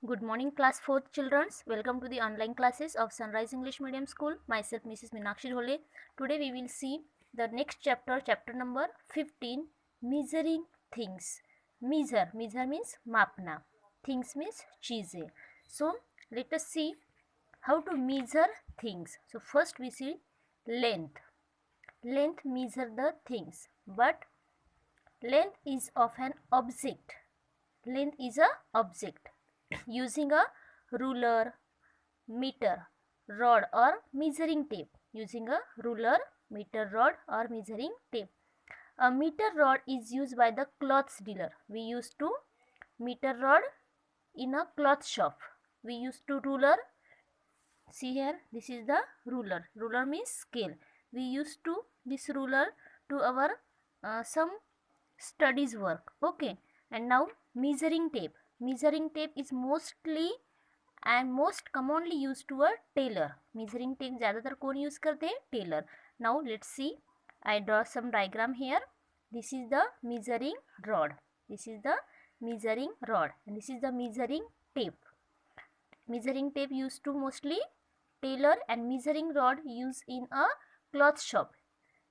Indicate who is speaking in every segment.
Speaker 1: Good morning, class 4th children. Welcome to the online classes of Sunrise English Medium School. Myself, Mrs. Meenakshi Dhole. Today we will see the next chapter, chapter number 15, measuring things. Measure means mapna. Things means cheeze. So let us see how to measure things. So first we see length. Length measure the things, but length is of an object. Length is a object. Using a ruler, meter, rod or measuring tape. Using a ruler, meter, rod or measuring tape. A meter rod is used by the clothes dealer. We used to meter rod in a cloth shop. We used to ruler. See here, this is the ruler. Ruler means scale. We used to this ruler to our some studies work. Okay, and now measuring tape. Measuring tape is mostly and most commonly used to a tailor. Measuring tape ज़्यादातर कौन use करते हैं? Tailor. Now let's see. I draw some diagram here. This is the measuring rod. This is the measuring rod, and this is the measuring tape. Measuring tape used to mostly tailor, and measuring rod used in a cloth shop.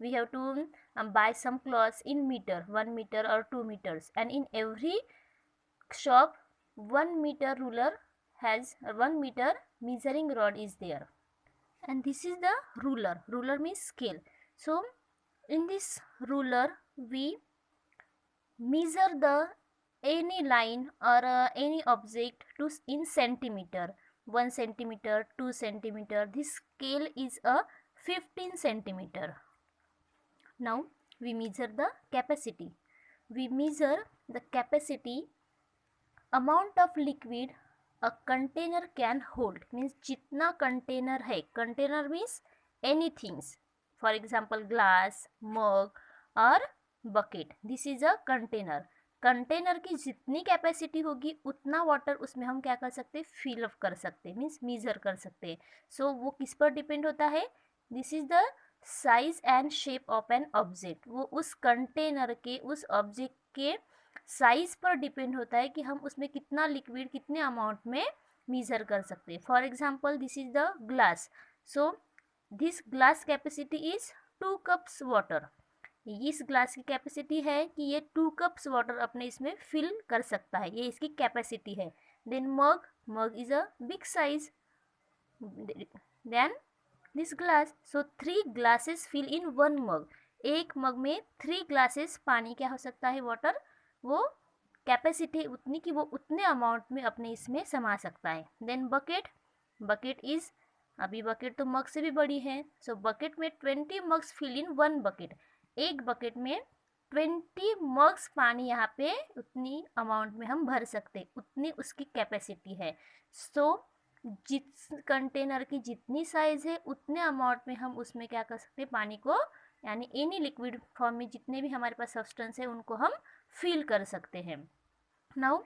Speaker 1: We have to buy some cloths in meter, 1 meter or 2 meters, and in every shop 1 meter ruler has 1 meter measuring rod is there. And this is the ruler. Ruler means scale. So in this ruler we measure the any line or any object to in centimeter. 1 centimeter, 2 centimeter. This scale is a 15 centimeter. Now we measure the capacity. We measure the capacity amount of liquid a container can hold. Means जितना container है. Container means anything. For example, glass, mug or bucket. This is a container. Container की जितनी capacity होगी उतना water उसमें हम क्या कर सकते हैं? फिल अप कर सकते हैं. मीन्स मीजर कर सकते हैं. सो वो किस पर डिपेंड होता है? This is the size and shape of an object. वो उस कंटेनर के, उस ऑब्जेक्ट के साइज पर डिपेंड होता है कि हम उसमें कितना लिक्विड कितने अमाउंट में मीजर कर सकते हैं. For example, this is the glass. So this glass capacity is 2 cups water. इस ग्लास की कैपेसिटी है कि ये 2 कप्स वाटर अपने इसमें फिल कर सकता है. ये इसकी कैपेसिटी है. Then mug. Mug is a big size. Then this glass. So 3 glasses fill in 1 mug. एक मग में 3 ग्लासेस पानी क्या हो सकता है? वाटर. वो कैपेसिटी उतनी कि वो उतने अमाउंट में अपने इसमें समा सकता है. Then bucket. बकेट इज, अभी बकेट तो मग से भी बड़ी है. सो बकेट में 20 मग्स फिल इन 1 बकेट. एक बकेट में 20 मग्स पानी यहाँ पे उतनी अमाउंट में हम भर सकते, उतनी उसकी कैपेसिटी है. सो जिस कंटेनर की जितनी साइज है उतने अमाउंट में हम उसमें क्या कर सकते हैं? पानी को, यानी एनी लिक्विड फॉर्म में जितने भी हमारे पास सब्सटेंस है उनको हम फिल कर सकते हैं. Now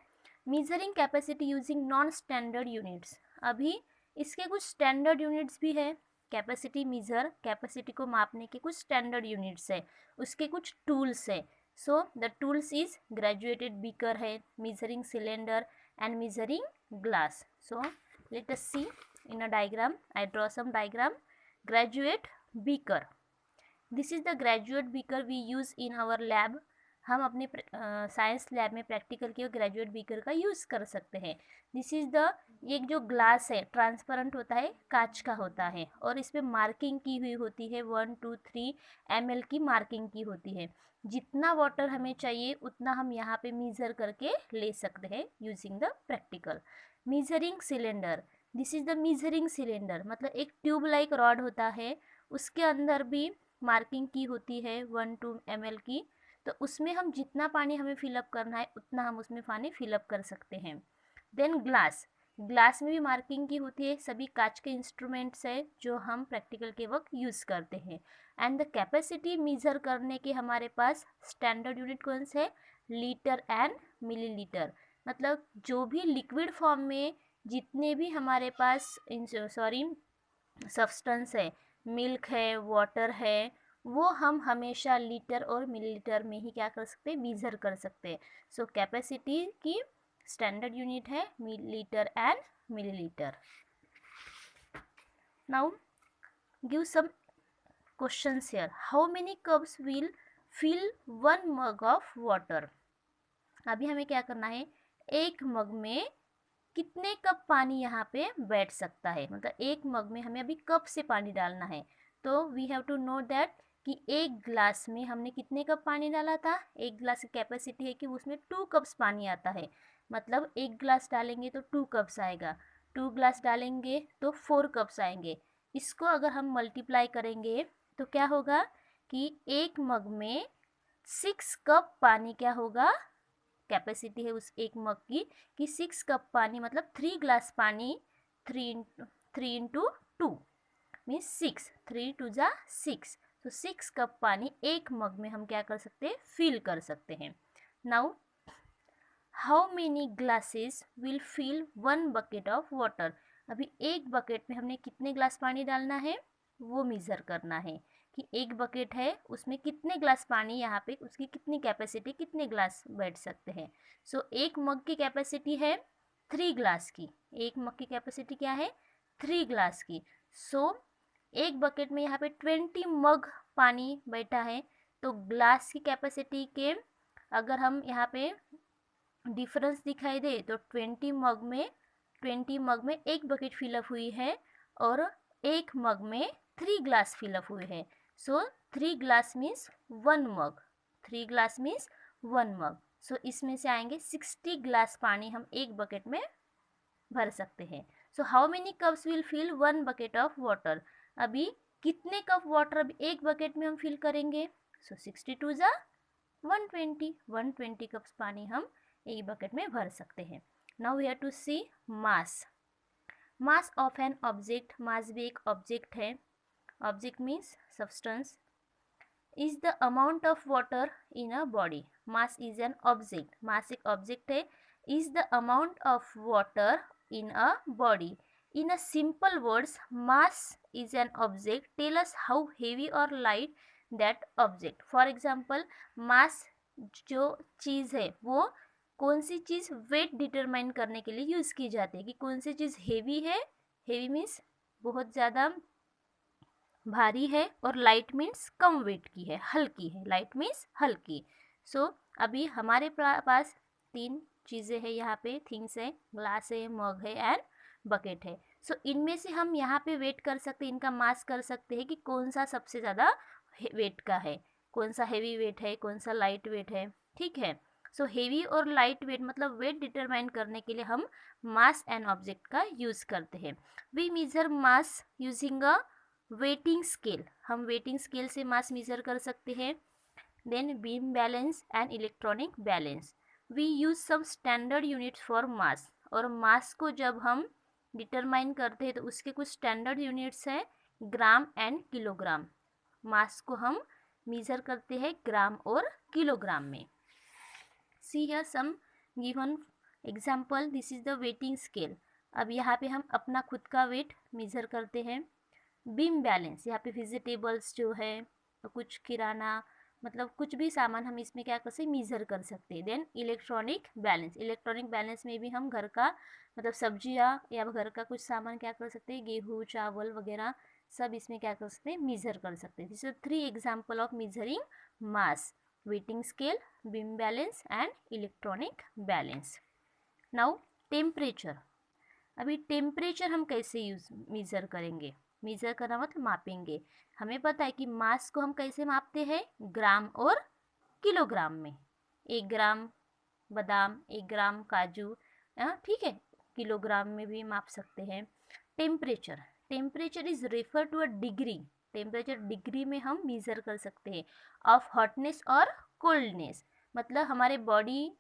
Speaker 1: measuring capacity using non standard units. अभी इसके कुछ स्टैंडर्ड यूनिट्स भी है. कैपेसिटी मीजर, कैपेसिटी को मापने के कुछ स्टैंडर्ड यूनिट्स है, उसके कुछ टूल्स है. So the tools is graduated beaker है, measuring cylinder and measuring glass. So let us see in a diagram. I draw some diagram. Graduate beaker. This is the graduate beaker we use in our lab. हम अपने science lab में practical के graduate beaker का use कर सकते हैं. This is the, एक जो ग्लास है ट्रांसपेरेंट होता है, कांच का होता है, और इस पर मार्किंग की हुई होती है. 1, 2, 3 ml की मार्किंग की होती है. जितना वाटर हमें चाहिए उतना हम यहाँ पे मीज़र करके ले सकते हैं using the practical. Measuring cylinder. This is the measuring cylinder. मतलब एक ट्यूब लाइक रॉड होता है, उसके अंदर भी मार्किंग की होती है 1, 2 ml की. तो उसमें हम जितना पानी हमें फिलअप करना है उतना हम उसमें पानी फिलअप कर सकते हैं. Then glass. ग्लास में भी मार्किंग की होती है. सभी कांच के इंस्ट्रूमेंट्स है जो हम प्रैक्टिकल के वक्त यूज़ करते हैं. एंड द कैपेसिटी मेजर करने के हमारे पास स्टैंडर्ड यूनिट कौन से है? Litre and millilitre. मतलब जो भी लिक्विड फॉर्म में जितने भी हमारे पास सब्सटेंस है, मिल्क है, वाटर है, वो हम हमेशा लीटर और मिलीलीटर में ही क्या कर सकते हैं? मेजर कर सकते हैं. सो कैपेसिटी की स्टैंडर्ड यूनिट है litre and millilitre. Now give some questions here. How many cups will fill 1 mug of water. अभी हमें क्या करना है, एक मग में कितने कप पानी यहाँ पे बैठ सकता है, मतलब एक मग में हमें अभी कप से पानी डालना है. तो we have to know that कि एक ग्लास में हमने कितने कप पानी डाला था. एक ग्लास की कैपेसिटी है कि उसमें 2 कप्स पानी आता है, मतलब एक ग्लास डालेंगे तो 2 कप्स आएगा, 2 ग्लास डालेंगे तो 4 कप्स आएंगे. इसको अगर हम मल्टीप्लाई करेंगे तो क्या होगा कि एक मग में 6 कप पानी क्या होगा, कैपेसिटी है उस एक मग की कि 6 कप पानी मतलब 3 ग्लास पानी, 3 इंटू 2 मीन्स 6, 3 टू जा 6. तो 6 कप पानी एक मग में हम क्या कर सकते हैं, फिल कर सकते हैं. Now how many glasses will fill 1 bucket of water. अभी एक बकेट में हमने कितने ग्लास पानी डालना है वो मेज़र करना है कि एक बकेट है उसमें कितने ग्लास पानी, यहाँ पे उसकी कितनी कैपेसिटी, कितने ग्लास बैठ सकते हैं. सो एक मग की कैपेसिटी है 3 ग्लास की. एक मग की कैपेसिटी क्या है, 3 ग्लास की. सो एक बकेट में यहाँ पे 20 मग पानी बैठा है. तो ग्लास की कैपेसिटी के अगर हम यहाँ पे डिफरेंस दिखाई दे तो 20 मग में एक बकेट फिलअप हुई है और एक मग में 3 ग्लास फिलअप हुए हैं. सो 3 ग्लास मीन्स 1 मग, 3 ग्लास मीन्स 1 मग. सो इसमें से आएंगे 60 ग्लास पानी हम एक बकेट में भर सकते हैं. So how many cups will fill 1 bucket of water. अभी कितने कप वाटर अभी एक बकेट में हम फिल करेंगे. सो 62 जा 120 कप्स पानी हम एक बकेट में भर सकते हैं. Now we have to see mass. Mass of an object, mass भी एक ऑब्जेक्ट है. Object means substance. Is the amount of water in a body. Mass is an object, mass एक ऑब्जेक्ट है. Is the amount of water in a body. In a simple words, mass is an object. Tell us how heavy or light that object. For example, mass जो चीज़ है वो कौन सी चीज़ wait determine करने के लिए use की जाती है कि कौन सी चीज़ हेवी है. हेवी मीन्स बहुत ज़्यादा भारी है और लाइट मीन्स कम वेट की है, हल्की है. लाइट मीन्स हल्की. सो अभी हमारे पास 3 चीज़ें हैं यहाँ पे, थिंग्स है, ग्लास है, मग है एंड बकेट है. सो इनमें से हम यहाँ पे वेट कर सकते हैं, इनका मास कर सकते हैं कि कौन सा सबसे ज़्यादा वेट का है, कौन सा हेवी वेट है, कौन सा लाइट वेट है. ठीक है. सो हेवी और लाइट वेट मतलब वेट डिटरमाइन करने के लिए हम मास एंड ऑब्जेक्ट का यूज़ करते हैं. We measure mass using a weighing scale. हम वेटिंग स्केल से मास मेजर कर सकते हैं. Then beam balance and electronic balance. We use some standard units for mass. और मास को जब हम डिटरमाइन करते हैं तो उसके कुछ स्टैंडर्ड यूनिट्स हैं, ग्राम एंड किलोग्राम. मास को हम मेजर करते हैं ग्राम और किलोग्राम में. See here some given example. This is the weighing scale. अब यहाँ पे हम अपना खुद का वेट मेजर करते हैं. बीम बैलेंस, यहाँ पे वेजिटेबल्स जो है कुछ किराना मतलब कुछ भी सामान हम इसमें क्या कर सकते मेज़र कर सकते हैं. Then electronic balance. Electronic balance में भी हम घर का मतलब सब्जियाँ या घर का कुछ सामान क्या कर सकते हैं, गेहूँ चावल वगैरह सब इसमें क्या कर सकते हैं मेज़र कर सकते हैं. This is 3 example of measuring mass. Waiting scale, beam balance and electronic balance. Now temperature. अभी टेम्परेचर हम कैसे मेज़र करेंगे. मेज़र करना मतलब मापेंगे. हमें पता है कि मास को हम कैसे मापते हैं, ग्राम और किलोग्राम में. 1 ग्राम बादाम, 1 ग्राम काजू, ठीक है, किलोग्राम में भी माप सकते हैं. Temperature. Temperature is refer to a degree. Temperature degree में हम मेज़र कर सकते हैं ऑफ हॉटनेस और कोल्डनेस. मतलब हमारे बॉडी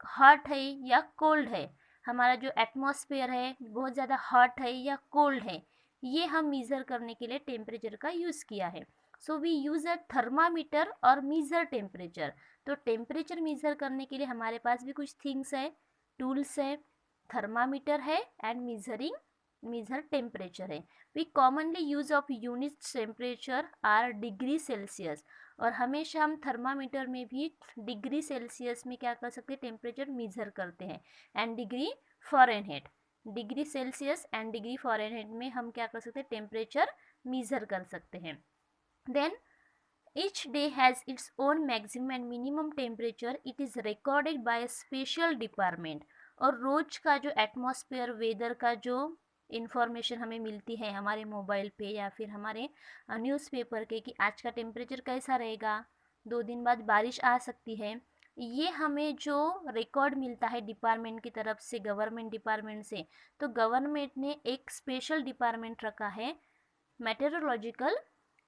Speaker 1: हॉट है या कोल्ड है, हमारा जो एटमॉस्फेयर है बहुत ज़्यादा हॉट है या कोल्ड है, ये हम मेज़र करने के लिए टेम्परेचर का यूज़ किया है. So we use a thermometer और मेज़र टेम्परेचर. तो टेम्परेचर मेज़र करने के लिए हमारे पास भी कुछ थिंग्स है, टूल्स है, थर्मामीटर है एंड मेजरिंग मेजर टेम्परेचर है। We commonly use of unit temperature are degree Celsius, और हमेशा हम थर्मामीटर में भी डिग्री सेल्सियस में क्या कर सकते हैं, टेम्परेचर मेजर करते हैं, and degree Fahrenheit, degree Celsius and degree Fahrenheit में हम क्या कर सकते हैं, टेम्परेचर मेजर कर सकते हैं। Then each day has its own maximum and minimum temperature. It is recorded by a special department. और रोज का जो एटमॉस्फेयर वेदर का जो इन्फॉर्मेशन हमें मिलती है हमारे मोबाइल पे या फिर हमारे न्यूज़पेपर के कि आज का टेम्परेचर कैसा रहेगा, 2 दिन बाद बारिश आ सकती है, ये हमें जो रिकॉर्ड मिलता है डिपार्टमेंट की तरफ से, गवर्नमेंट डिपार्टमेंट से, तो गवर्नमेंट ने एक स्पेशल डिपार्टमेंट रखा है, मेटेरोलॉजिकल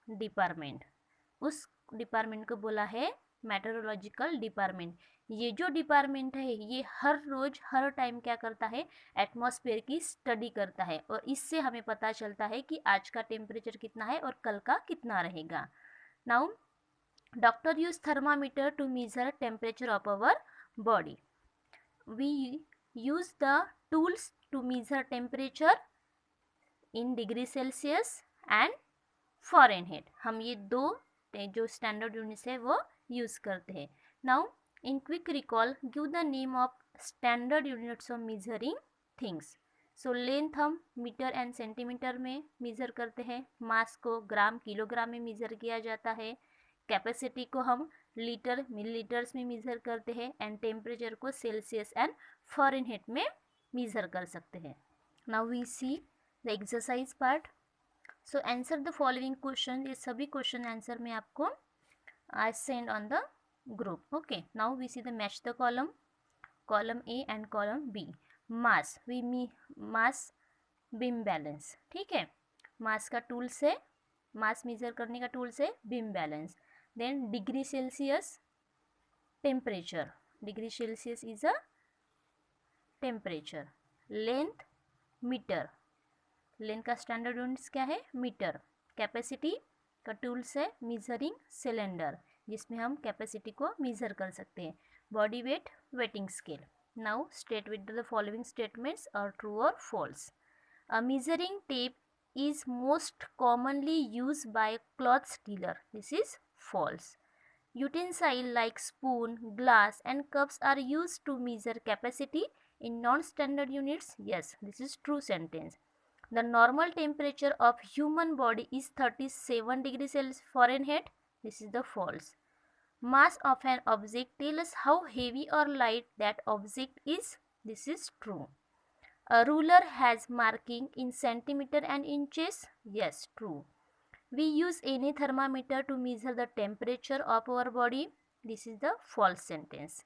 Speaker 1: डिपार्टमेंट। उस डिपार्टमेंट को बोला है मेटेरोलॉजिकल डिपार्टमेंट। ये जो डिपार्टमेंट है ये हर रोज हर टाइम क्या करता है, एटमॉस्फेयर की स्टडी करता है, और इससे हमें पता चलता है कि आज का टेम्परेचर कितना है और कल का कितना रहेगा। Now doctor use thermometer to measure temperature of our body. We use the tools to measure temperature in degree Celsius and Fahrenheit. हम ये दो जो स्टैंडर्ड यूनिट्स है वो यूज़ करते हैं। Now in quick recall give the name of standard units of measuring things. So length हम metre and centimetre में मेज़र करते हैं, मास को ग्राम किलोग्राम में मेज़र किया जाता है, कैपेसिटी को हम लीटर मिलीलीटर्स में मेज़र करते हैं, एंड टेम्परेचर को सेल्सियस एंड फ़ारेनहाइट में मेज़र कर सकते हैं। Now we see the exercise part. So answer the following question, ये सभी क्वेश्चन आंसर में आपको I send on the group. Okay, now we see the match the column A and column B. Mass mass beam balance, ठीक है, मास का tool से, mass major करने का टूल से beam balance. Then degree Celsius temperature, degree Celsius is a temperature. Length metre, length का standard units क्या है, मीटर। कैपेसिटी का टूल्स है मेजरिंग सिलेंडर, जिसमें हम कैपेसिटी को मेजर कर सकते हैं। Body weight weighing scale. Now state with the following statements और ट्रू और false. A measuring tape is most commonly used by cloth dealer. This is false. Utensil like spoon, glass and cups are used to measure capacity in non-standard units. Yes, this is true sentence. The normal temperature of human body is 37 degrees Celsius Fahrenheit. This is the false. Mass of an object tell us how heavy or light that object is. This is true. A ruler has marking in centimeter and inches. Yes, true. We use any thermometer to measure the temperature of our body. This is the false sentence.